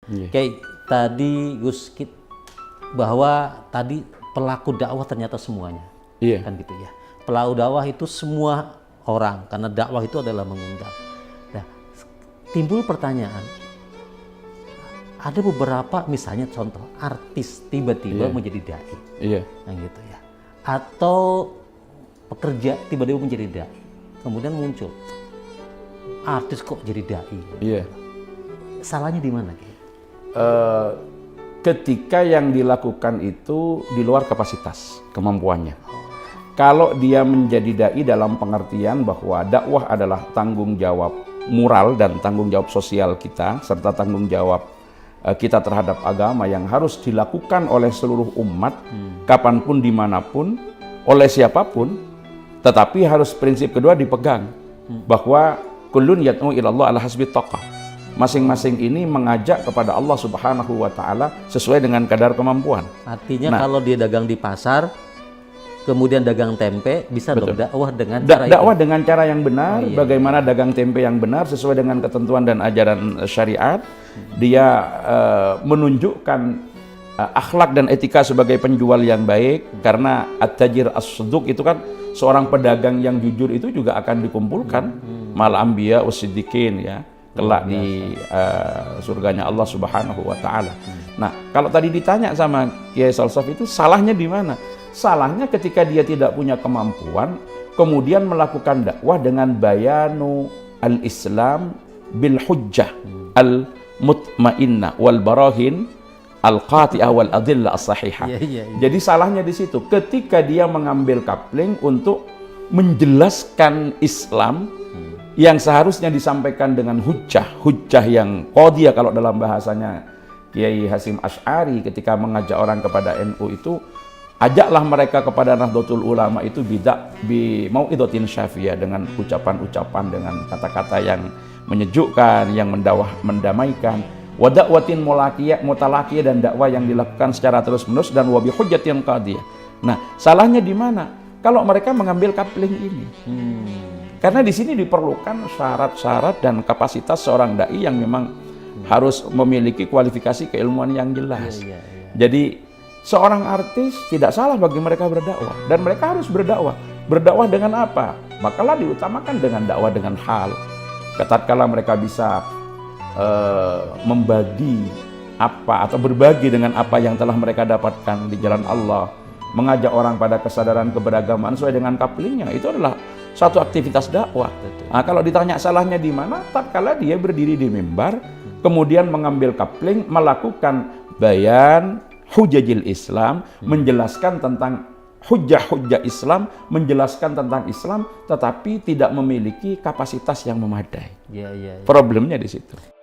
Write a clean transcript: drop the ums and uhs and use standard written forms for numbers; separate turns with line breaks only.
Yeah.
Kayak tadi Gus bahwa tadi pelaku dakwah ternyata semuanya.
Iya.
Kan gitu ya. Pelaku dakwah itu semua orang, karena dakwah itu adalah mengundang. Nah, timbul pertanyaan, ada beberapa misalnya contoh artis tiba-tiba menjadi dai.
Iya.
Nah gitu ya. Atau pekerja tiba-tiba menjadi dai. Kemudian muncul artis kok jadi dai.
Iya.
Salahnya di mana?
Ketika yang dilakukan itu di luar kapasitas kemampuannya. Kalau dia menjadi dai dalam pengertian bahwa dakwah adalah tanggung jawab moral dan tanggung jawab sosial kita serta tanggung jawab kita terhadap agama yang harus dilakukan oleh seluruh umat kapanpun dimanapun oleh siapapun, tetapi harus prinsip kedua dipegang bahwa kullun yad'u ilallah ala hasbi taqah. Masing-masing ini mengajak kepada Allah Subhanahu wa taala sesuai dengan kadar kemampuan.
Artinya kalau dia dagang di pasar, kemudian dagang tempe, bisa dong dakwah dengan cara
dakwah
itu.
dengan cara yang benar. Bagaimana dagang tempe yang benar sesuai dengan ketentuan dan ajaran syariat. Dia menunjukkan akhlak dan etika sebagai penjual yang baik, karena at-tajir as-suduq itu kan seorang pedagang yang jujur itu juga akan dikumpulkan mal anbiya was-siddiqin ya, kelak di surganya Allah Subhanahu wa taala. Nah, kalau tadi ditanya sama Kiai Salsaf itu salahnya di mana? Salahnya ketika dia tidak punya kemampuan, kemudian melakukan dakwah dengan bayanu al-Islam bil hujjah al-mutmainnah wal barahin al-qati'ah wal adillah as-sahihah. Jadi salahnya di situ ketika dia mengambil kapling untuk menjelaskan Islam yang seharusnya disampaikan dengan hujjah yang qadiyah kalau dalam bahasanya Kiai Hasyim Asy'ari ketika mengajak orang kepada NU itu, ajaklah mereka kepada Nahdlatul Ulama itu bi mau'idatin syafiyah, dengan ucapan-ucapan, dengan kata-kata yang menyejukkan, yang mendamaikan, wa da'watin mutalaqiyah, dan dakwah yang dilakukan secara terus-menerus, dan wa bi hujjatin qadiyah. Nah, salahnya di mana? Kalau mereka mengambil kapling ini. Karena di sini diperlukan syarat-syarat dan kapasitas seorang dai yang memang harus memiliki kualifikasi keilmuan yang jelas. Jadi seorang artis tidak salah bagi mereka berdakwah, dan mereka harus berdakwah. Berdakwah dengan apa? Makalah diutamakan dengan dakwah dengan hal. Tatkala mereka bisa membagi apa atau berbagi dengan apa yang telah mereka dapatkan di jalan Allah, mengajak orang pada kesadaran keberagaman sesuai dengan kaplingnya, itu adalah satu aktivitas dakwah. Nah, kalau ditanya salahnya di mana, tatkala dia berdiri di mimbar, kemudian mengambil kapling, melakukan bayan hujajil Islam, menjelaskan tentang hujjah-hujjah Islam, menjelaskan tentang Islam, tetapi tidak memiliki kapasitas yang memadai. Problemnya di situ.